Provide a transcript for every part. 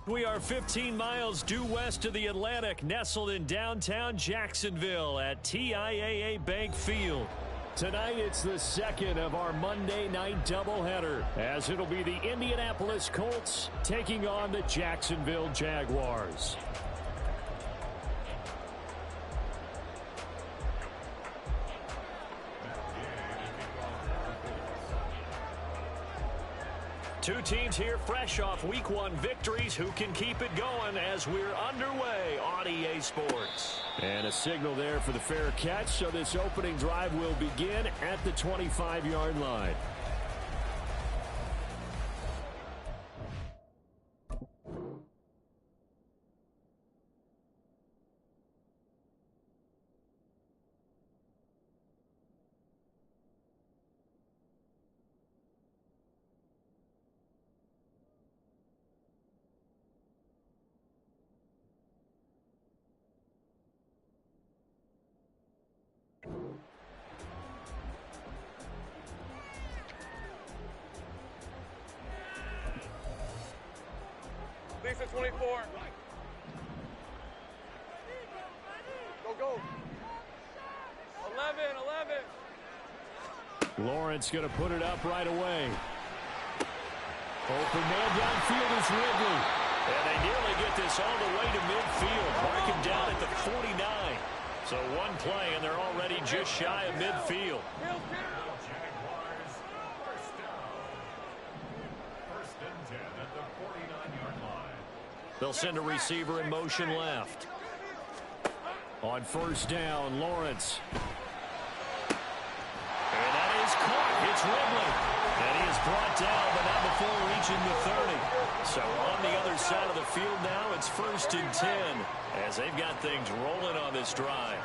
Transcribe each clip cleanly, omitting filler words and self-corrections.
We are 15 miles due west of the Atlantic, nestled in downtown Jacksonville at TIAA Bank Field. Tonight, it's the second of our Monday night doubleheader, as it'll be the Indianapolis Colts taking on the Jacksonville Jaguars. Two teams here fresh off Week 1 victories. Who can keep it going as we're underway on EA Sports? And a signal there for the fair catch, so this opening drive will begin at the 25-yard line. Lisa 24. Go. 11. Lawrence going to put it up right away. Open man downfield is Ridley. And they nearly get this all the way to midfield. Mark him down at the 49. So one play, and they're already just shy of midfield. They'll send a receiver in motion left. On first down, Lawrence. And that is caught. It's Ridley. And he is brought down, but not before reaching the 30. So on the other side of the field now, it's 1st and 10, as they've got things rolling on this drive.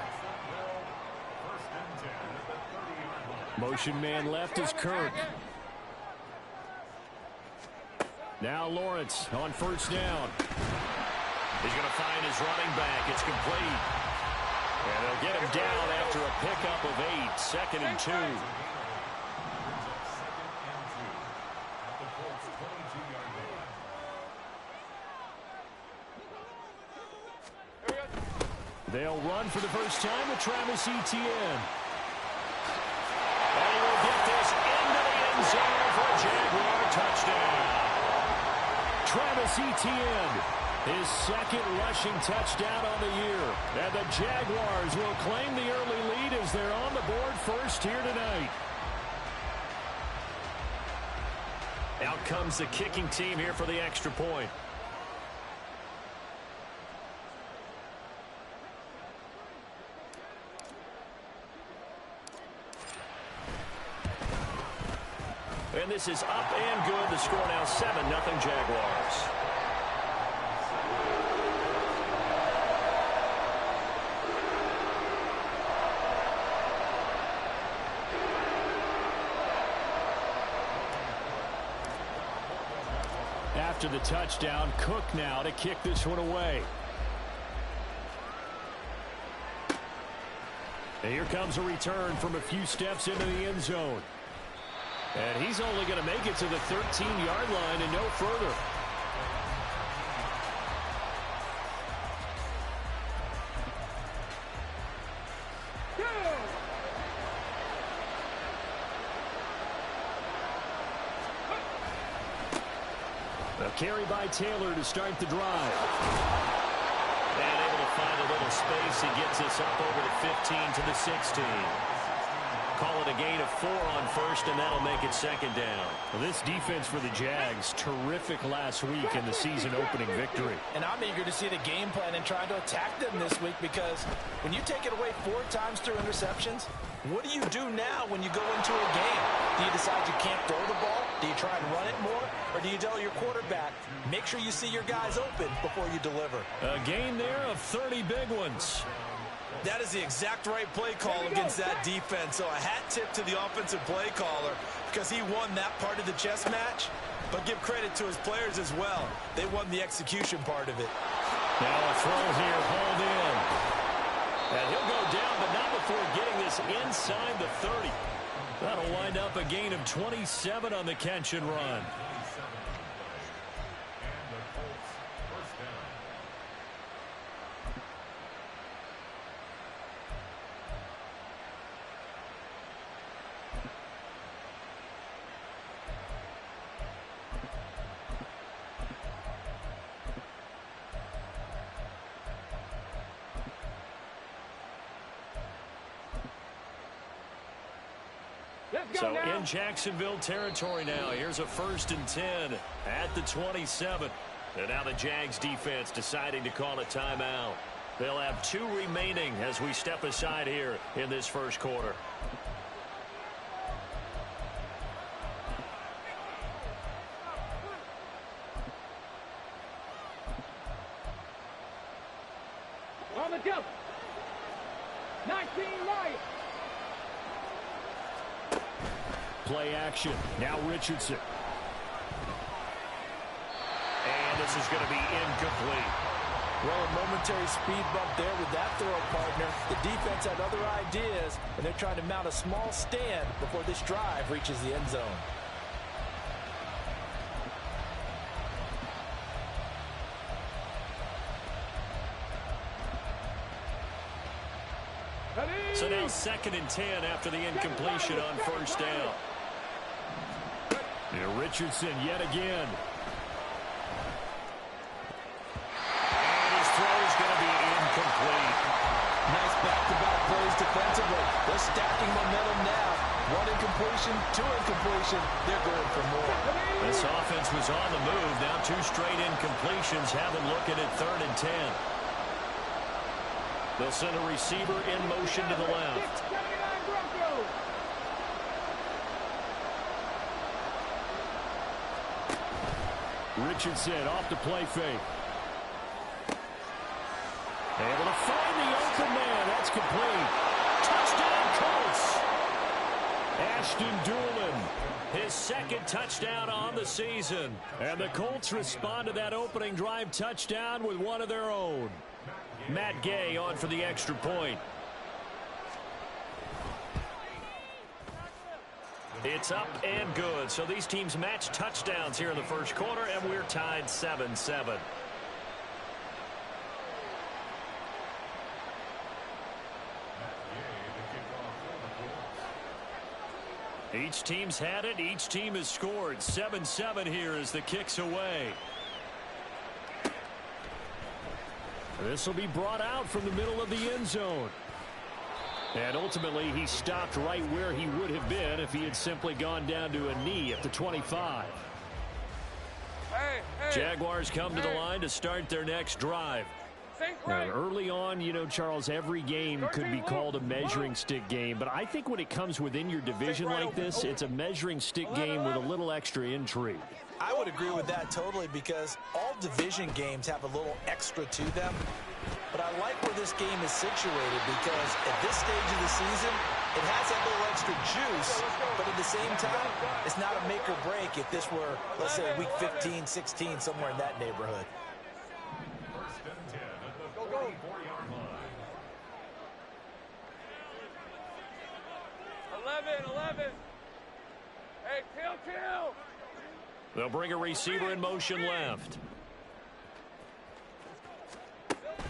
Motion man left is Kirk. Now Lawrence on first down. He's going to find his running back. It's complete. And they'll get him down after a pickup of 8. 2nd and 2. They'll run for the first time with Travis Etienne. And he will get this into the end zone for a Jaguar touchdown. Travis Etienne, his 2nd rushing touchdown on the year. And the Jaguars will claim the early lead as they're on the board first here tonight. Out comes the kicking team here for the extra point. And this is up and good. The score now 7-0 Jaguars. After the touchdown, Cook now to kick this one away. And here comes a return from a few steps into the end zone. And he's only going to make it to the 13-yard line and no further. A carry by Taylor to start the drive. And able to find a little space. He gets us up over the 15 to the 16. Call it a gain of 4 on first, and that'll make it 2nd down. Well, this defense for the Jags, terrific last week in the season-opening victory. And I'm eager to see the game plan and trying to attack them this week, because when you take it away 4 times through interceptions, what do you do now when you go into a game? Do you decide you can't throw the ball? Do you try and run it more? Or do you tell your quarterback, make sure you see your guys open before you deliver? A gain there of 30 big ones. That is the exact right play call against that defense. So a hat tip to the offensive play caller, because he won that part of the chess match. But give credit to his players as well. They won the execution part of it. Now a throw here, hauled in. And he'll go down, but not before getting this inside the 30. That'll wind up a gain of 27 on the catch and run. So in Jacksonville territory now. Here's a 1st and 10 at the 27. And now the Jags defense deciding to call a timeout. They'll have 2 remaining as we step aside here in this first quarter. On the jump. 19 right. Play action. Now Richardson. And this is going to be incomplete. Well, a momentary speed bump there with that throw, partner. The defense had other ideas, and they're trying to mount a small stand before this drive reaches the end zone. So now 2nd and 10 after the incompletion on 1st down. Yeah, Richardson yet again. And his throw is going to be incomplete. Nice back-to-back plays defensively. They're stacking momentum now. 1 incompletion, 2 incompletion. They're going for more. This offense was on the move. Now 2 straight incompletions have them looking at 3rd and 10. They'll send a receiver in motion to the left. Richardson off the play fake. Able to find the open man. That's complete. Touchdown, Colts. Ashton Doolin, his 2nd touchdown on the season. And the Colts respond to that opening drive touchdown with one of their own. Matt Gay on for the extra point. It's up and good. So these teams match touchdowns here in the first quarter, and we're tied 7-7. Each team's had it. Each team has scored. 7-7 here as the kick's away. This will be brought out from the middle of the end zone. And ultimately, he stopped right where he would have been if he had simply gone down to a knee at the 25. Jaguars come to the line to start their next drive. Now, early on, you know, Charles, every game could be called a measuring stick game. But I think when it comes within your division like this, it's a measuring stick game with a little extra intrigue. I would agree with that totally because all division games have a little extra to them. But I like where this game is situated because at this stage of the season, it has that little extra juice, but at the same time, it's not a make or break if this were, let's say, week 15, 16, somewhere in that neighborhood. Go, go. 11. Hey, chill. They'll bring a receiver in motion left.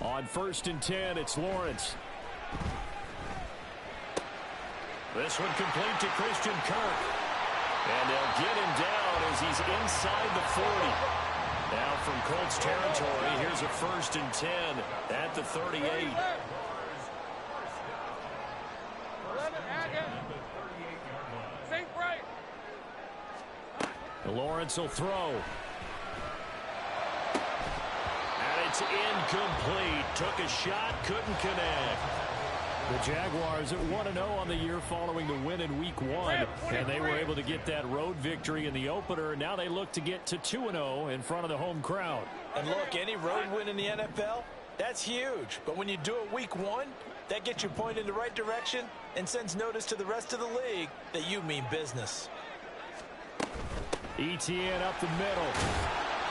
On 1st and 10, it's Lawrence. This one complete to Christian Kirk. And they'll get him down as he's inside the 40. Now from Colts territory, here's a 1st and 10 at the 38. 11, Think right. Lawrence will throw. And it's incomplete. Took a shot, couldn't connect. The Jaguars at 1-0 on the year following the win in Week 1. And they were able to get that road victory in the opener. Now they look to get to 2-0 in front of the home crowd. And look, any road win in the NFL, that's huge. But when you do it Week 1, that gets you pointed in the right direction and sends notice to the rest of the league that you mean business. ETN up the middle.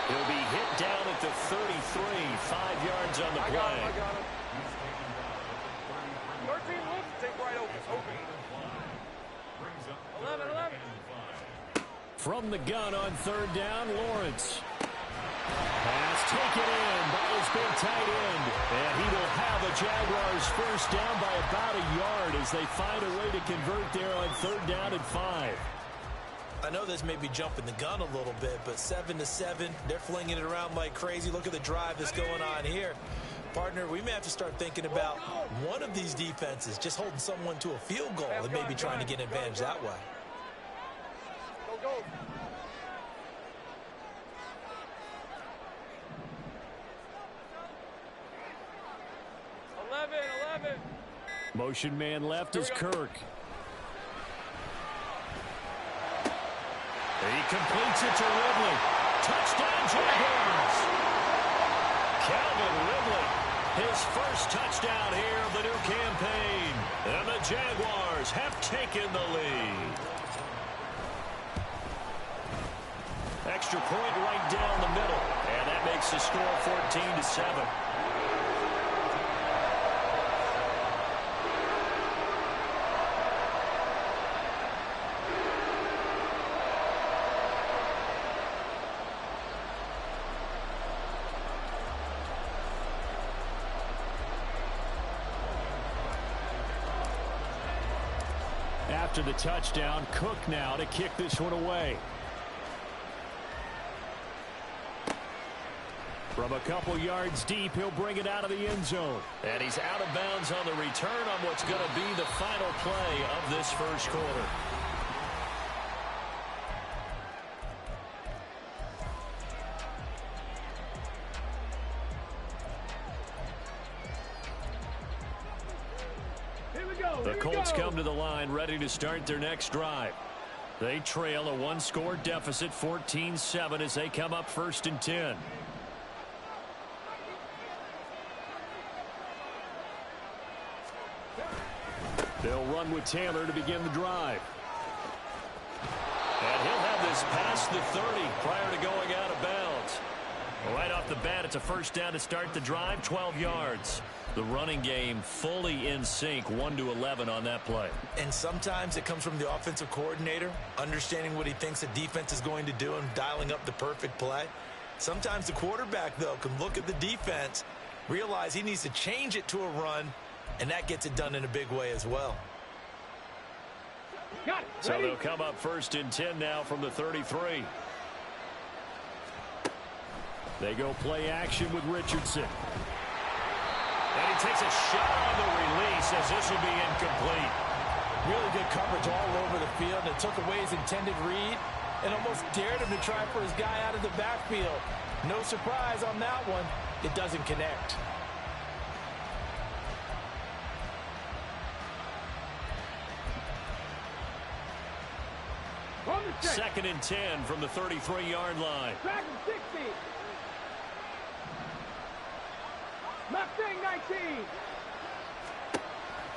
He'll be hit down at the 33, 5 yards on the play. I got him. 13 looks, take right open. 11. From the gun on 3rd down, Lawrence. Pass taken in by his big tight end. And he will have a Jaguars first down by about a yard as they find a way to convert there on 3rd down and 5. I know this may be jumping the gun a little bit, but 7-7, they're flinging it around like crazy. Look at the drive that's going on here. Partner, we may have to start thinking about one of these defenses just holding someone to a field goal and maybe trying to get an advantage that way. go. 11. Motion man left is Kirk. He completes it to Ridley. Touchdown, Jaguars. Calvin Ridley, his first touchdown here of the new campaign. And the Jaguars have taken the lead. Extra point right down the middle. And that makes the score 14-7. After the touchdown, Cook now to kick this one away. From a couple yards deep, he'll bring it out of the end zone. And he's out of bounds on the return on what's going to be the final play of this first quarter. The Colts come to the line ready to start their next drive. They trail a one-score deficit, 14-7, as they come up 1st and 10. They'll run with Taylor to begin the drive. And he'll have this past the 30 prior to going out of bounds. Right off the bat, it's a first down to start the drive, 12 yards. The running game fully in sync, 1-11 on that play. And sometimes it comes from the offensive coordinator, understanding what he thinks the defense is going to do and dialing up the perfect play. Sometimes the quarterback, though, can look at the defense, realize he needs to change it to a run, and that gets it done in a big way as well. So they'll come up 1st and 10 now from the 33. They go play action with Richardson. And he takes a shot on the release as this will be incomplete. Really good coverage all over the field. It took away his intended read and almost dared him to try for his guy out of the backfield. No surprise on that one. It doesn't connect. Second and 10 from the 33-yard line. Back and 60. Mustang 19.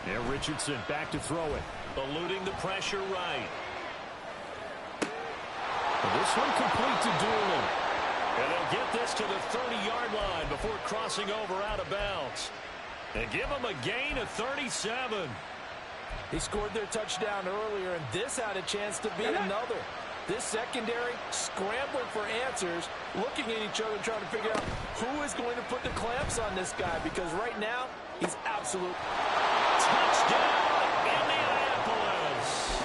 Yeah, Richardson back to throw it. Eluding the pressure right. This one complete to Doolin. And they'll get this to the 30-yard line before crossing over out of bounds. And give them a gain of 37. They scored their touchdown earlier, and this had a chance to be another. This secondary scrambling for answers, looking at each other, trying to figure out who is going to put the clamps on this guy, because right now, he's absolute. Touchdown, Indianapolis.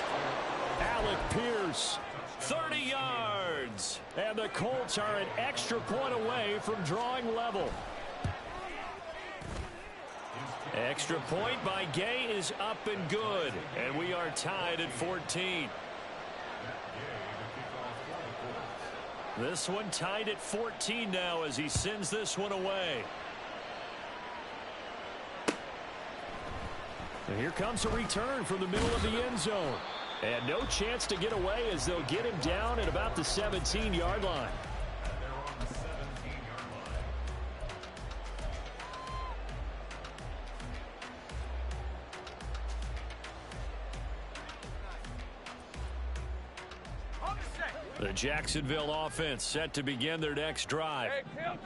Alec Pierce, 30 yards. And the Colts are an extra point away from drawing level. Extra point by Gay is up and good. And we are tied at 14. This one tied at 14 now as he sends this one away. And here comes a return from the middle of the end zone. And no chance to get away as they'll get him down at about the 17-yard line. The Jacksonville offense set to begin their next drive.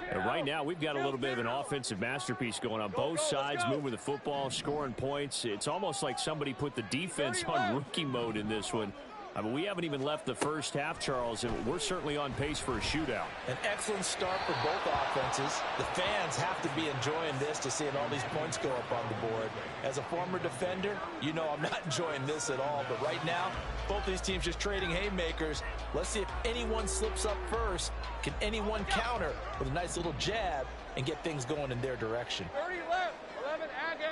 And right now, we've got a little bit of an offensive masterpiece going on. Both sides moving the football, scoring points. It's almost like somebody put the defense on rookie mode in this one. I mean, we haven't even left the first half, Charles, and we're certainly on pace for a shootout. An excellent start for both offenses. The fans have to be enjoying this to seeing all these points go up on the board. As a former defender, you know I'm not enjoying this at all. But right now, both these teams just trading haymakers. Let's see if anyone slips up first. Can anyone counter with a nice little jab and get things going in their direction? 30 left. 11 agate.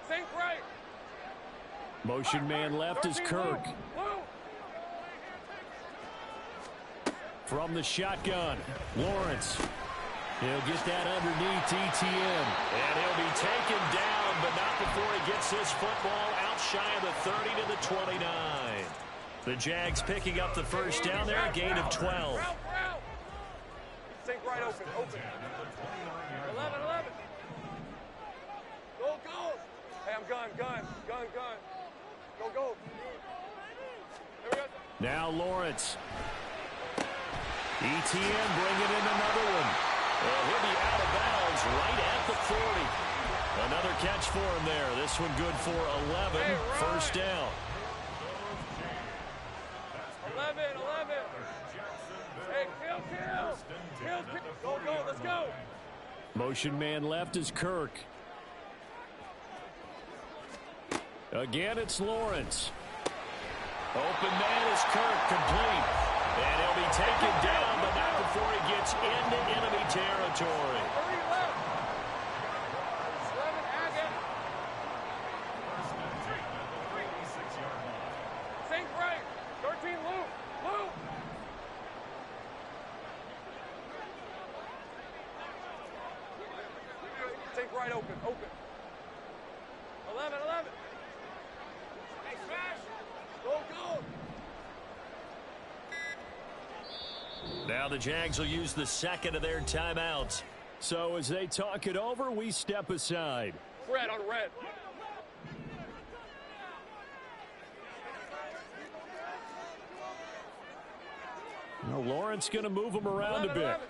Think right. Motion man left is Kirk. From the shotgun, Lawrence. He'll get that underneath ETN. And he'll be taken down, but not before he gets this football out shy of the 30 to the 29. The Jags picking up the first down there, a gain of 12. Sink right open. 11. Go. Hey, I'm gun. Go. There we go. Now Lawrence. ETN bringing in another one. And he'll be out of bounds right at the 40. Another catch for him there. This one good for 11. Hey, first down. 11. Hey, kill. Go, let's go. Motion man left is Kirk. Again, it's Lawrence. Open man is Kirk, complete. And he'll be taken down, but not before he gets into enemy territory. 30 left. 11, Agate. Sink right. 13, Luke. Sink right open. 11. Hey, smash. Go. Now the Jags will use the second of their timeouts. So as they talk it over, we step aside. Red on red. Now Lawrence going to move him around 11, a bit. 11.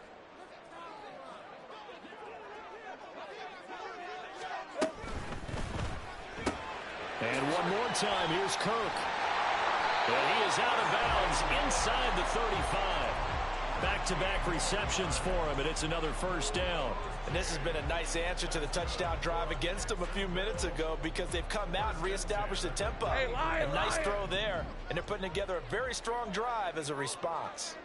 And one more time, here's Kirk. And he is out of bounds inside the 35. Back-to-back receptions for him, and it's another first down. And this has been a nice answer to the touchdown drive against them a few minutes ago because they've come out and reestablished the tempo. Hey, a nice throw there, and they're putting together a very strong drive as a response.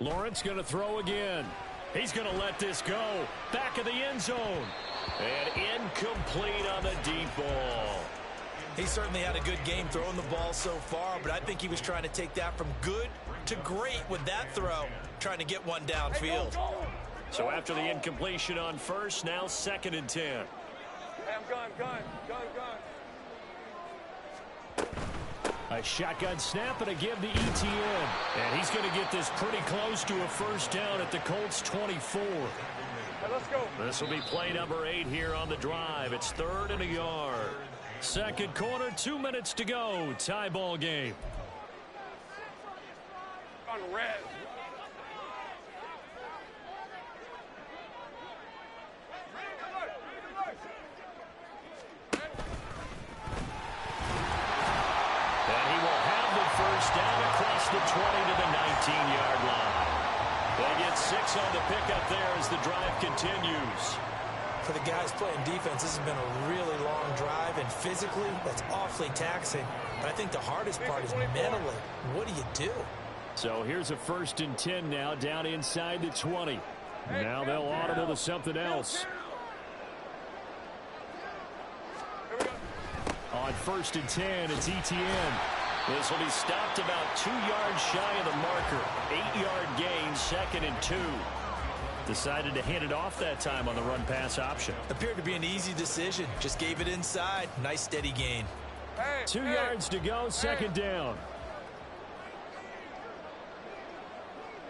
Lawrence going to throw again. He's going to let this go. Back of the end zone. And incomplete on the deep ball. He certainly had a good game throwing the ball so far, but I think he was trying to take that from good to great with that throw, trying to get one downfield. So after the incompletion on first, now 2nd and 10. Hey, I'm gun. A shotgun snap and a give to ETN. And he's going to get this pretty close to a first down at the Colts 24. Hey, let's go. This will be play number 8 here on the drive. It's 3rd and a yard. Second quarter, 2 minutes to go. Tie ball game. On red. Down across the 20 to the 19-yard line. They get 6 on the pickup there as the drive continues. For the guys playing defense, this has been a really long drive, and physically, that's awfully taxing. But I think the hardest part is mentally. What do you do? So here's a 1st and 10 now, down inside the 20. Now they'll audible to something else. On 1st and 10, it's ETN. This will be stopped about 2 yards shy of the marker. 8-yard gain, 2nd and 2. Decided to hand it off that time on the run-pass option. Appeared to be an easy decision. Just gave it inside. Nice, steady gain. 2 yards to go, 2nd down.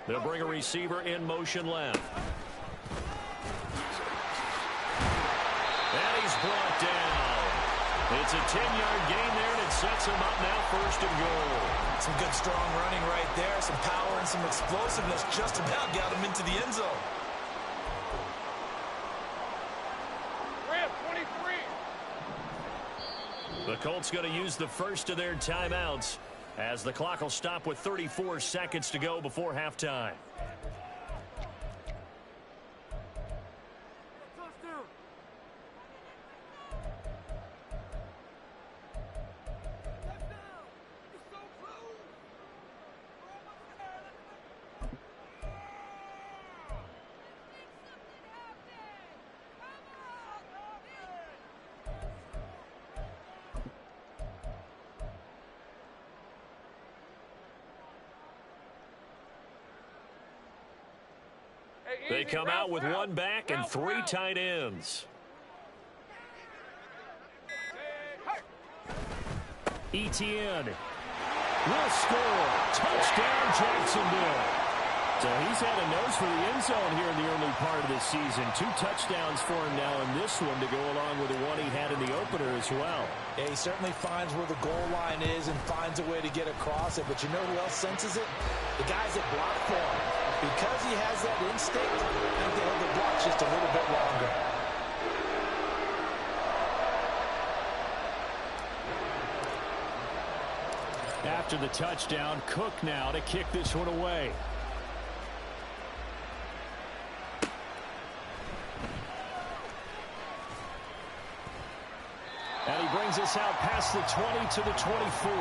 They'll bring a receiver in motion left. And he's brought down. It's a 10-yard gain there, and it sets him up now 1st and goal. Some good, strong running right there. Some power and some explosiveness just about got him into the end zone. Red, 23. The Colts going to use the first of their timeouts as the clock will stop with 34 seconds to go before halftime. They come out with one back and three tight ends. Etienne will score. Touchdown, Jacksonville. So he's had a nose for the end zone here in the early part of this season. 2 touchdowns for him now in this one to go along with the one he had in the opener as well. Yeah, he certainly finds where the goal line is and finds a way to get across it. But you know who else senses it? The guys that block for him. Because he has that instinct, I think they hold the blocks just a little bit longer. After the touchdown, Cook now to kick this one away. And he brings us out past the 20 to the 24.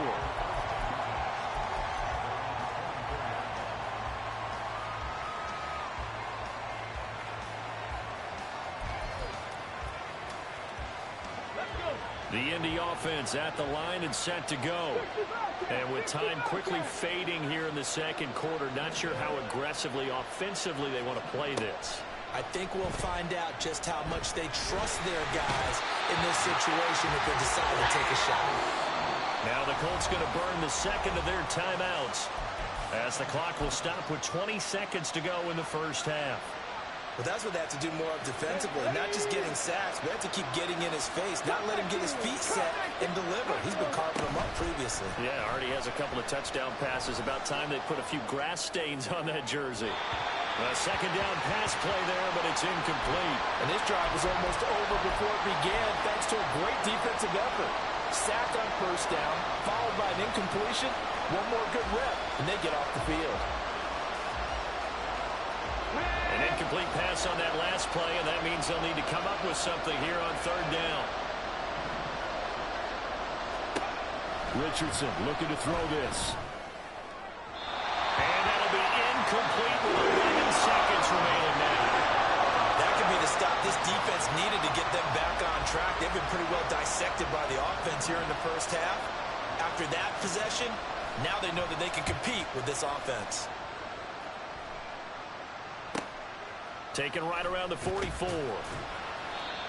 The Indy offense at the line and set to go. And with time quickly fading here in the second quarter, not sure how aggressively, offensively they want to play this. I think we'll find out just how much they trust their guys in this situation if they decide to take a shot. Now the Colts going to burn the second of their timeouts as the clock will stop with 20 seconds to go in the first half. Well, that's what they have to do more of defensively, not just getting sacks. We have to keep getting in his face, not let him get his feet set and deliver. He's been carving them up previously. Yeah, already has a couple of touchdown passes. About time they put a few grass stains on that jersey. A second down pass play there, but it's incomplete. And this drive was almost over before it began thanks to a great defensive effort. Sack on first down, followed by an incompletion. One more good rep, and they get off the field. An incomplete pass on that last play, and that means they'll need to come up with something here on third down. Richardson looking to throw this. And that'll be incomplete with 11 seconds remaining now. That could be the stop this defense needed to get them back on track. They've been pretty well dissected by the offense here in the first half. After that possession, now they know that they can compete with this offense. Taken right around the 44.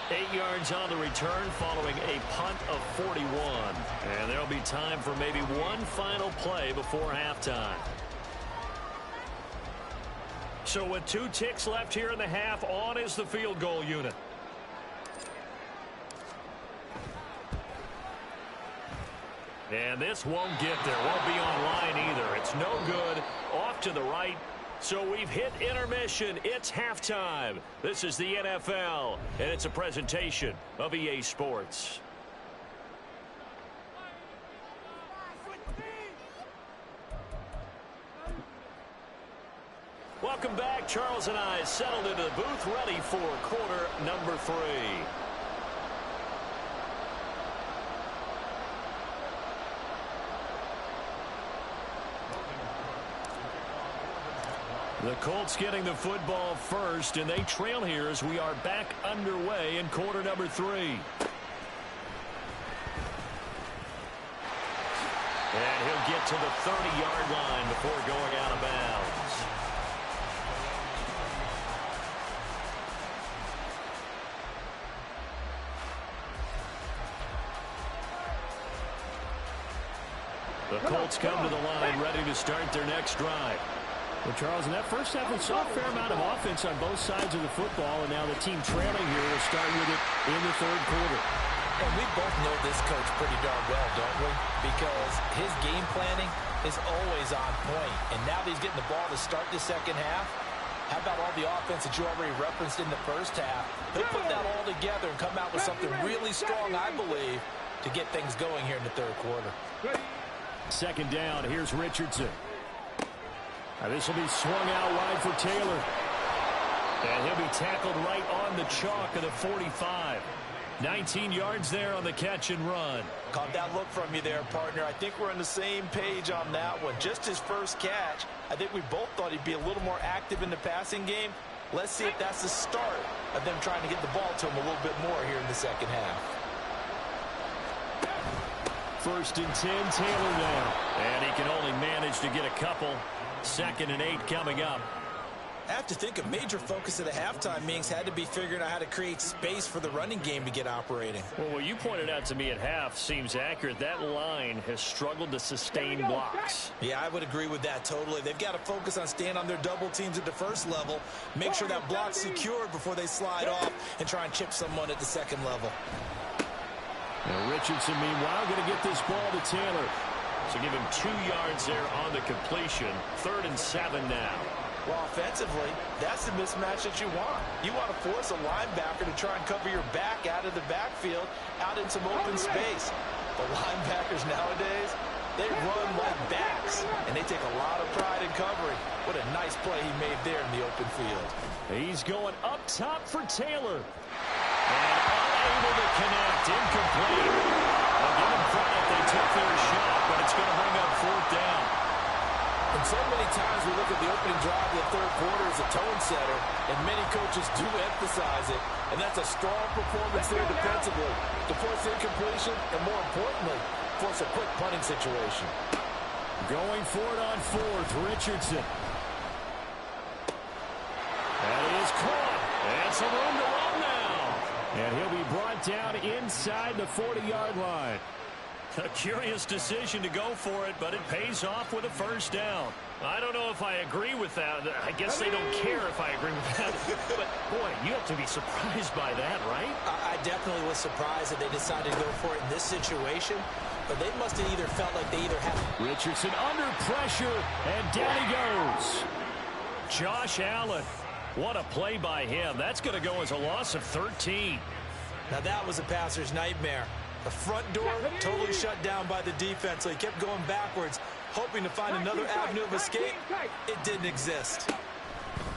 8 yards on the return following a punt of 41. And there'll be time for maybe one final play before halftime. So with 2 ticks left here in the half, on is the field goal unit. And this won't get there. Won't be online either. It's no good. Off to the right. So we've hit intermission. It's halftime. This is the NFL, and it's a presentation of EA Sports. Welcome back. Charles and I settled into the booth, ready for quarter number 3. The Colts getting the football first, and they trail here as we are back underway in quarter number 3. And he'll get to the 30-yard line before going out of bounds. The Colts come to the line ready to start their next drive. Well, Charles, in that first half, we saw a fair amount of offense on both sides of the football, and now the team trailing here will start with it in the third quarter. And we both know this coach pretty darn well, don't we? Because his game planning is always on point. And now that he's getting the ball to start the second half, how about all the offense that you already referenced in the first half? He'll put that all together and come out with something really strong, I believe, to get things going here in the third quarter. Second down, here's Richardson. This will be swung out wide for Taylor. And he'll be tackled right on the chalk of the 45. 19 yards there on the catch and run. Caught that look from you there, partner. I think we're on the same page on that one. Just his first catch. I think we both thought he'd be a little more active in the passing game. Let's see if that's the start of them trying to get the ball to him a little bit more here in the second half. First and 10, Taylor now. And he can only manage to get a couple. 2nd and 8 coming up. I have to think a major focus of the halftime meetings had to be figuring out how to create space for the running game to get operating. Well, what you pointed out to me at half seems accurate. That line has struggled to sustain blocks. Yeah, I would agree with that totally. They've got to focus on staying on their double teams at the first level, make sure that block's secured before they slide off and try and chip someone at the second level. Now Richardson, meanwhile, going to get this ball to Taylor. So give him 2 yards there on the completion. 3rd and 7 now. Well, offensively, that's the mismatch that you want. You want to force a linebacker to try and cover your back out of the backfield, out in some open space. The linebackers nowadays, they run like backs, and they take a lot of pride in covering. What a nice play he made there in the open field. He's going up top for Taylor. And unable to connect. Incomplete. I'll give them credit. They took their shot, but it's going to bring up 4th down. And so many times we look at the opening drive of the third quarter as a tone setter, and many coaches do emphasize it, and that's a strong performance there defensively to force incompletion and, more importantly, force a quick punting situation. Going for it on 4th, Richardson. That is caught. And some room to run now. And he'll be brought down inside the 40-yard line. A curious decision to go for it, but it pays off with a 1st down. I don't know if I agree with that. I guess they don't care if I agree with that. But, boy, you have to be surprised by that, right? I definitely was surprised that they decided to go for it in this situation, but they must have either felt like they either have... Richardson under pressure, and down he goes. Josh Allen. What a play by him. That's going to go as a loss of 13. Now, that was a passer's nightmare. The front door totally shut down by the defense, so he kept going backwards, hoping to find another avenue of escape. It didn't exist.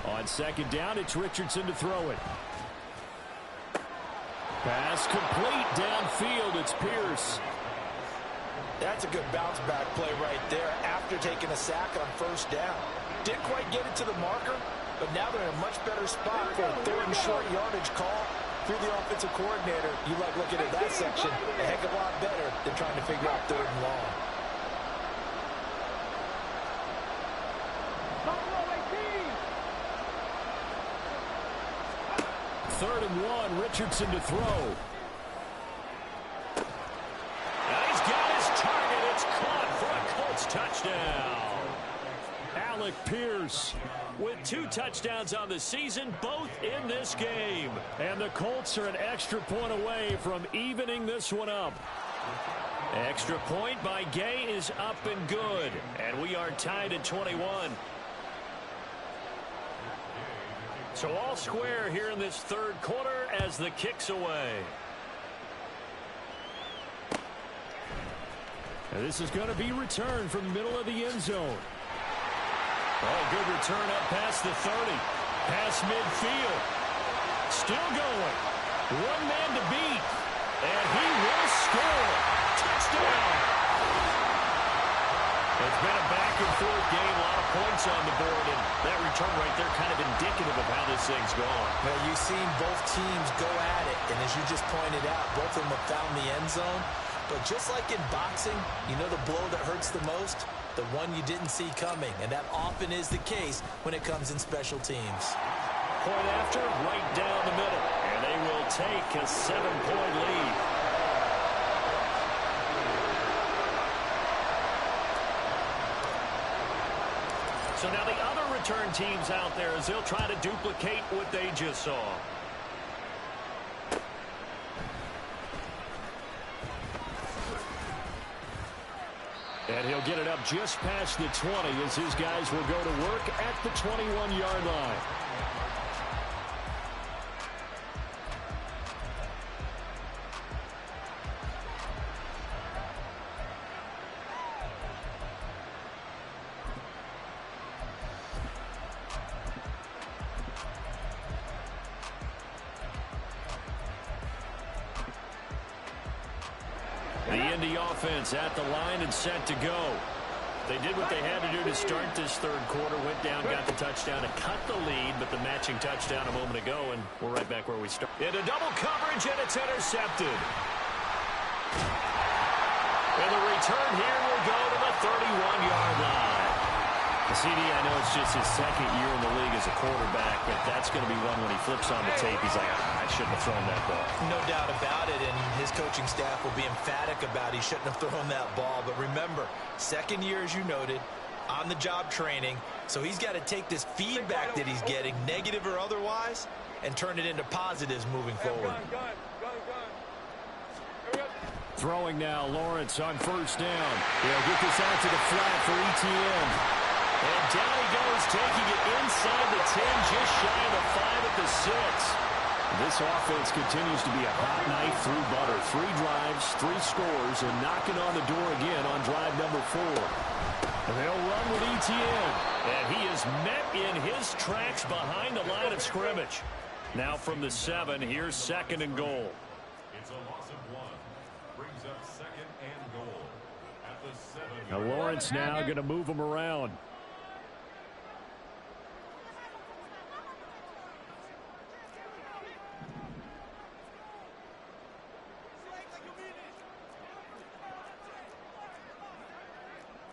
On 2nd down, it's Richardson to throw it. Pass complete downfield. It's Pierce. That's a good bounce-back play right there after taking a sack on 1st down. Didn't quite get it to the marker, but now they're in a much better spot for a 3rd and short yardage call. Through the offensive coordinator, you like looking at that section a heck of a lot better than trying to figure out 3rd and long. Third and 1, Richardson to throw. And he's got his target. It's caught for a Colts touchdown. Alec Pierce with 2 touchdowns on the season, both in this game. And the Colts are an extra point away from evening this one up. Extra point by Gay is up and good. And we are tied at 21. So all square here in this 3rd quarter as the kick's away. And this is going to be returned from the middle of the end zone. Oh, good return up past the 30. Past midfield. Still going. 1 man to beat. And he will score. Touchdown. It's been a back-and-forth game. A lot of points on the board. And that return right there kind of indicative of how this thing's going. Well, you've seen both teams go at it. And as you just pointed out, both of them have found the end zone. But just like in boxing, you know the blow that hurts the most? The one you didn't see coming, and that often is the case when it comes in special teams. Point after, right down the middle. And they will take a 7-point lead. So now the other return teams out there as they'll try to duplicate what they just saw. And he'll get it up just past the 20 as his guys will go to work at the 21-yard line. The Indy offense at the line and set to go. They did what they had to do to start this 3rd quarter. Went down, got the touchdown to cut the lead, but the matching touchdown a moment ago, and we're right back where we started. Into double coverage, and it's intercepted. And the return here will go to the 31-yard line. CD, I know it's just his second year in the league as a quarterback, but that's going to be one when he flips on the tape, he's like, I shouldn't have thrown that ball. No doubt about it, and his coaching staff will be emphatic about he shouldn't have thrown that ball. But remember, second year, as you noted, on-the-job training, so he's got to take this feedback that he's getting, negative or otherwise, and turn it into positives moving forward. Throwing now, Lawrence on first down. He'll get this out to the flat for ETN. And down he goes, taking it inside the 10, just shy of the 5 at the 6. This offense continues to be a hot knife through butter. 3 drives, 3 scores, and knocking on the door again on drive number 4. And they'll run with ETN. And he is met in his tracks behind the line of scrimmage. Now from the 7, here's second and goal. It's a loss of 1. Brings up second and goal at the 7. Now Lawrence now going to move him around.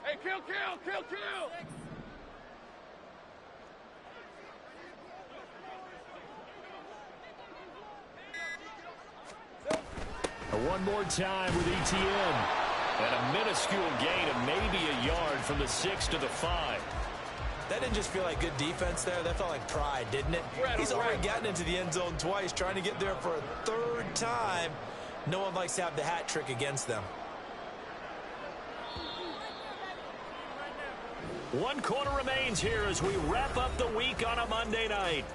Hey, kill, kill, kill, kill! One more time with ETN. And a minuscule gain of maybe a yard from the 6 to the 5. That didn't just feel like good defense there. That felt like pride, didn't it? He's already gotten into the end zone twice, trying to get there for a 3rd time. No one likes to have the hat trick against them. 1 quarter remains here as we wrap up the week on a Monday night.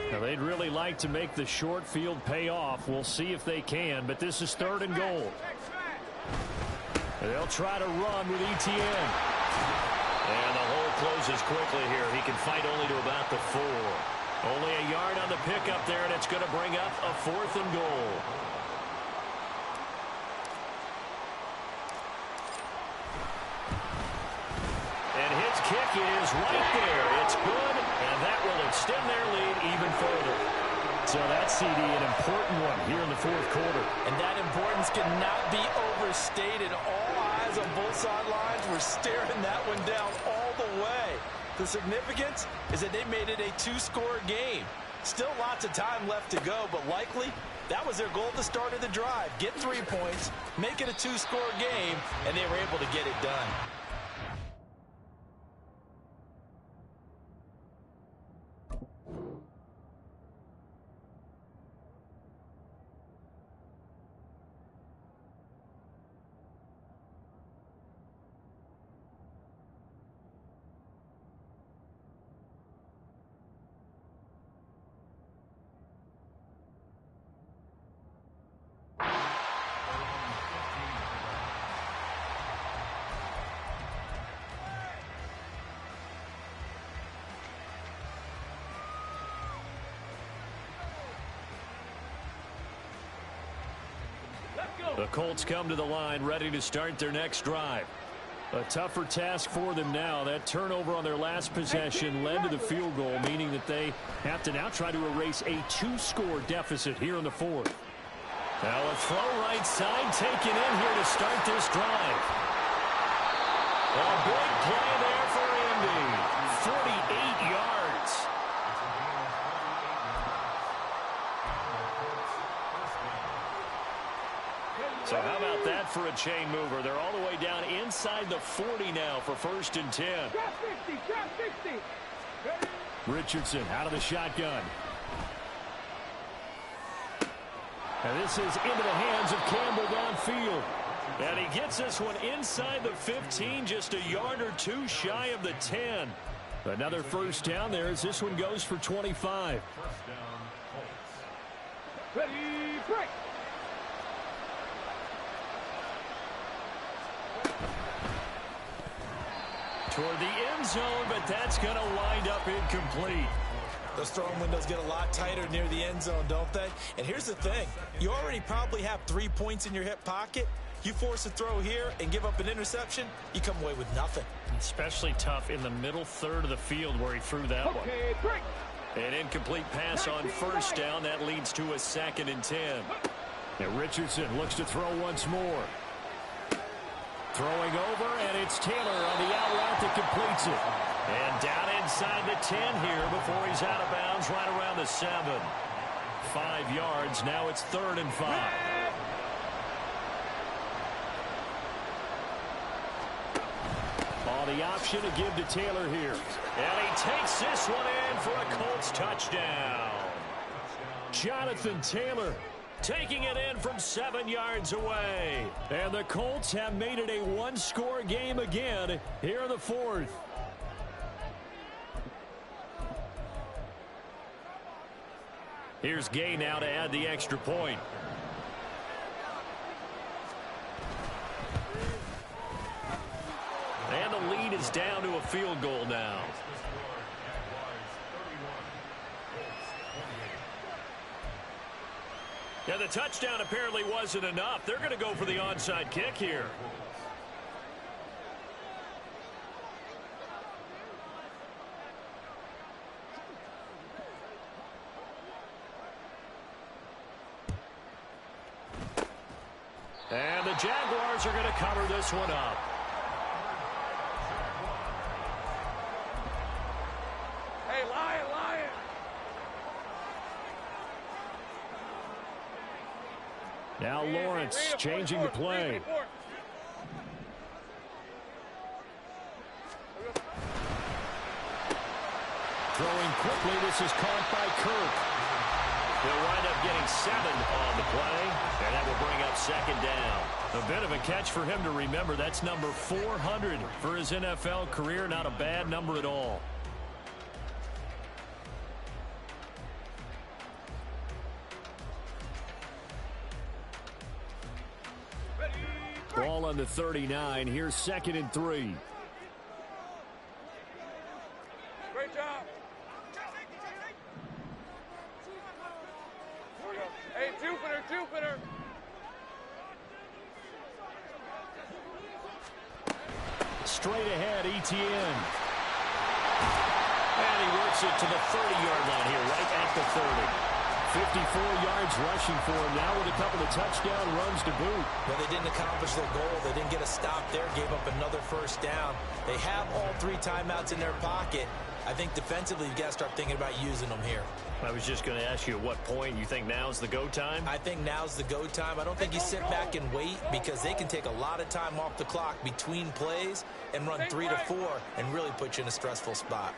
Now they'd really like to make the short field pay off. We'll see if they can, but this is 3rd and goal. They'll try to run with ETN. And the hole closes quickly here. He can fight only to about the 4. Only a yard on the pickup there, and it's going to bring up a 4th and goal. And his kick is right there. It's good, and that will extend their lead even further. So that's, CD, an important one here in the 4th quarter. And that importance cannot be overstated. All eyes on both sidelines were staring that one down all the way. The significance is that they made it a 2-score game. Still lots of time left to go, but likely that was their goal at the start of the drive. Get 3 points, make it a 2-score game, and they were able to get it done. The Colts come to the line ready to start their next drive. A tougher task for them now. That turnover on their last possession led to the field goal, meaning that they have to now try to erase a 2-score deficit here in the 4th. Now a throw right side taken in here to start this drive. A big play there for Indy. 48 yards. So how about that for a chain mover? They're all the way down inside the 40 now for 1st and 10. Drop 60, drop 60. Richardson out of the shotgun. And this is into the hands of Campbell downfield. And he gets this one inside the 15, just a yard or 2 shy of the 10. Another 1st down there as this one goes for 25. Ready, break. Toward the end zone, but that's going to wind up incomplete. Those throwing windows get a lot tighter near the end zone, don't they? And here's the thing. You already probably have 3 points in your hip pocket. You force a throw here and give up an interception, you come away with nothing. Especially tough in the middle 3rd of the field where he threw that one. Okay, break. An incomplete pass on first down. That leads to a 2nd and 10. And Richardson looks to throw once more. Throwing over, and it's Taylor on the out route that completes it. And down inside the 10 here before he's out of bounds right around the 7. 5 yards. Now it's 3rd and 5. The option to give to Taylor here. And he takes this one in for a Colts touchdown. Jonathan Taylor taking it in from 7 yards away. And the Colts have made it a one-score game again here in the 4th. Here's Gay now to add the extra point. And the lead is down to a field goal now. Yeah, the touchdown apparently wasn't enough. They're going to go for the onside kick here. And the Jaguars are going to cover this one up. Hey, Lion, Lion. Now Lawrence changing the play. Throwing quickly, this is caught by Kirk. They'll wind up getting 7 on the play, and that will bring up 2nd down. A bit of a catch for him to remember. That's number 400 for his NFL career. Not a bad number at all. Ball on the 39. Here's 2nd and 3. Great job. Hey, Jupiter. Straight ahead, ETN. And he works it to the 30-yard line here, right at the 30. 54 yards rushing for him now with a couple of touchdown runs to boot. Well, they didn't accomplish their goal. They didn't get a stop there, gave up another first down. They have all 3 timeouts in their pocket. I think defensively, you've got to start thinking about using them here. I was just going to ask you at what point you think now's the go time? I think now's the go time. I don't think you sit back and wait because they can take a lot of time off the clock between plays and run 3 to 4 and really put you in a stressful spot.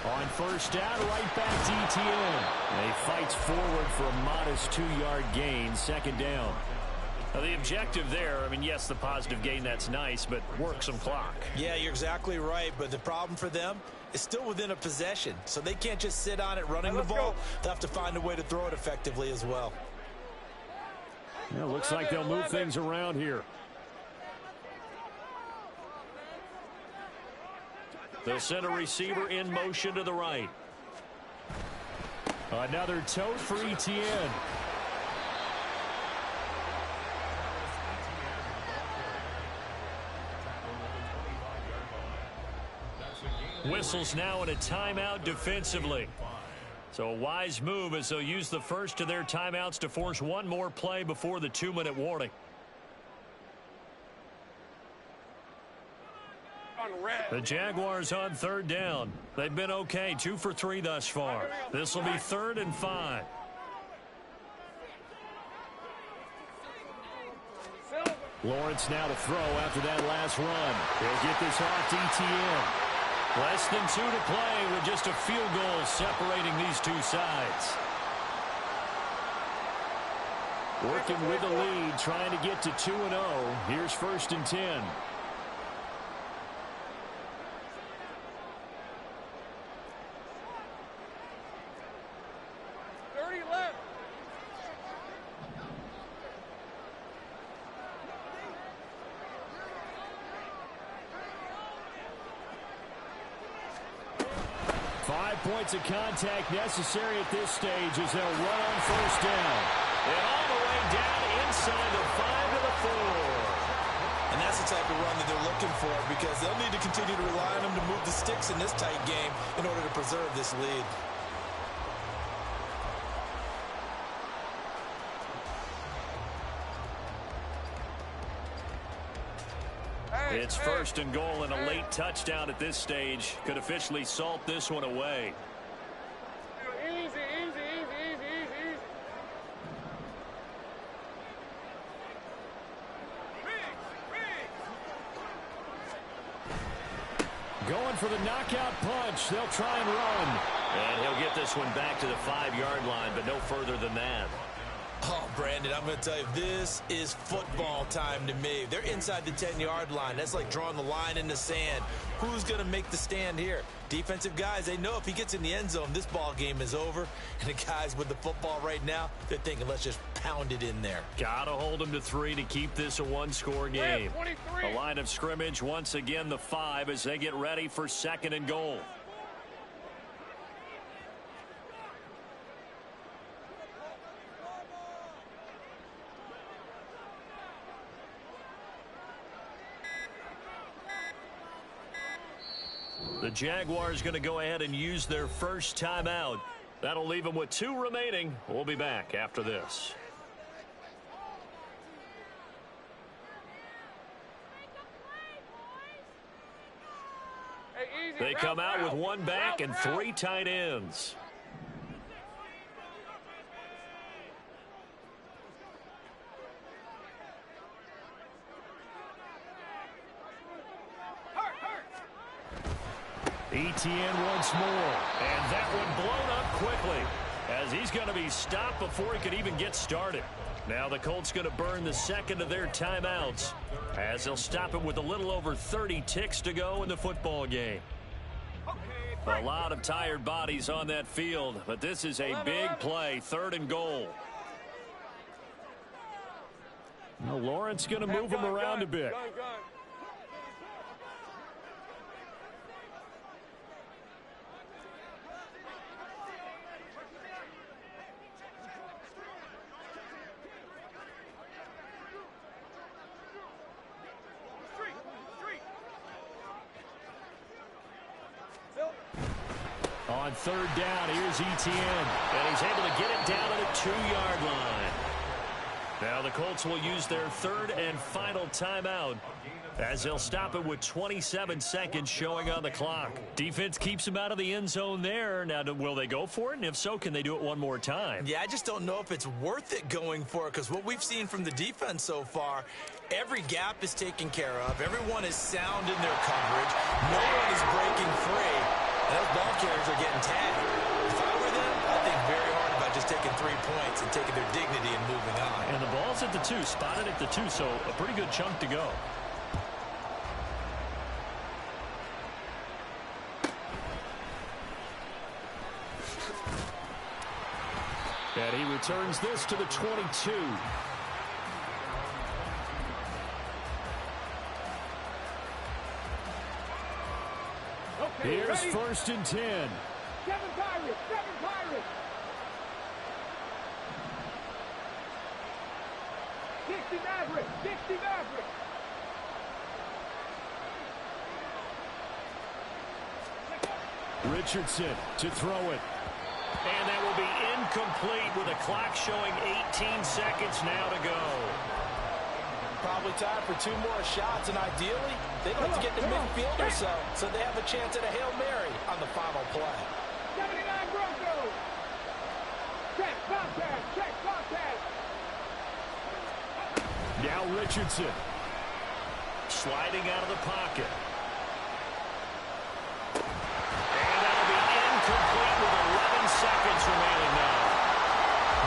On first down, right back to ETN. And he fights forward for a modest 2-yard gain, 2nd down. Now, the objective there, I mean, yes, the positive gain, that's nice, but work some clock. Yeah, you're exactly right, but the problem for them is still within a possession, so they can't just sit on it running the ball. They'll have to find a way to throw it effectively as well. Yeah, looks like they'll move things around here. They'll send a receiver in motion to the right. Another tote for ETN. Whistles now in a timeout defensively. So a wise move as they'll use the first of their timeouts to force one more play before the 2-minute warning. The Jaguars on 3rd down. They've been okay, 2 for 3 thus far. This will be 3rd and 5. Lawrence now to throw after that last run. He'll get this off to ETN. Less than 2 to play with just a field goal separating these two sides. Working with the lead, trying to get to 2-0. Here's 1st and 10. Points of contact necessary at this stage as they'll run on 1st down. And all the way down inside the 5 to the 4. And And that's the type of run that they're looking for, because they'll need to continue to rely on him to move the sticks in this tight game in order to preserve this lead. It's first and goal, and a late touchdown at this stage could officially salt this one away. Easy, easy, easy, easy, easy. Going for the knockout punch. They'll try and run. And he'll get this one back to the 5-yard line, but no further than that. Oh, Brandon, I'm going to tell you, this is football time to me. They're inside the 10-yard line. That's like drawing the line in the sand. Who's going to make the stand here? Defensive guys, they know if he gets in the end zone, this ball game is over. And the guys with the football right now, they're thinking, let's just pound it in there. Got to hold them to 3 to keep this a one-score game. 23. The line of scrimmage, once again, the 5 as they get ready for second and goal. The Jaguars going to go ahead and use their first timeout. That'll leave them with 2 remaining. We'll be back after this. Hey, easy. They come out with 1 back and 3 tight ends. ETN once more, and that one blown up quickly as he's going to be stopped before he could even get started. Now the Colts going to burn the second of their timeouts as they'll stop it with a little over 30 ticks to go in the football game. A lot of tired bodies on that field, but this is a big play, 3rd and goal. Now Lawrence going to move him around a bit. On 3rd down, here's ETN, and he's able to get it down to the 2-yard line. Now the Colts will use their 3rd and final timeout as they'll stop it with 27 seconds showing on the clock. Defense keeps him out of the end zone there. Now, will they go for it? And if so, can they do it one more time? Yeah, I just don't know if it's worth it going for it, because what we've seen from the defense so far, every gap is taken care of. Everyone is sound in their coverage. No one is breaking free. And those ball carriers are getting tagged. If I were them, I'd think very hard about just taking 3 points and taking their dignity and moving on. And the ball's at the 2, spotted at the 2, so a pretty good chunk to go. And he returns this to the 22. Here's 1st and 10. 7 Pirates, 7 Pirates. 60 Mavericks, 60 Mavericks. Richardson to throw it. And that will be incomplete with the clock showing 18 seconds now to go. Probably time for 2 more shots, and ideally, they'd like to get to midfield or so they have a chance at a Hail Mary on the final play. 79 Broncos. Check, contact, check, contact. Now Richardson. Sliding out of the pocket. And that'll be incomplete with 11 seconds remaining now.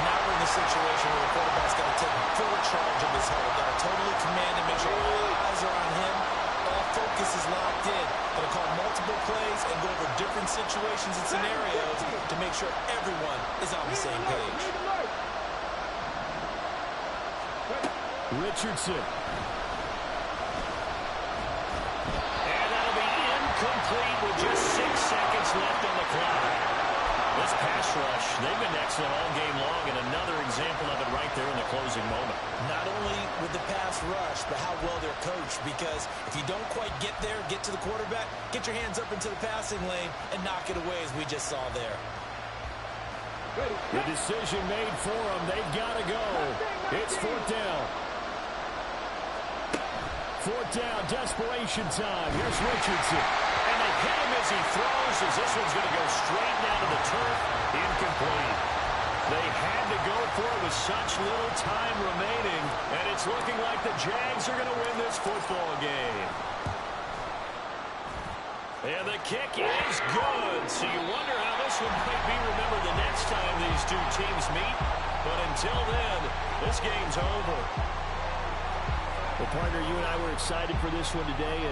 Now we're in the situation where the quarterback's got to take full charge of his hold. Got to totally command and make sure all eyes are on him. All focus is locked in. Going to call multiple plays and go over different situations and scenarios to make sure everyone is on the same page. Richardson. And that'll be incomplete with just 6 seconds left on the clock. this pass rush, they've been excellent all game long, and another example of it right there in the closing moment. Not only with the pass rush, but how well they're coached, because if you don't quite get there, get to the quarterback, get your hands up into the passing lane and knock it away, as we just saw there. The decision made for them. They've got to go. It's fourth down. Fourth down, desperation time. Here's Richardson. And they hit him as he throws, as this one's going to go straight down to the turf. Incomplete. They had to go for it with such little time remaining, and it's looking like the Jags are going to win this football game. And the kick is good. So you wonder how this one might be remembered the next time these two teams meet. But until then, this game's over. Well, partner, you and I were excited for this one today.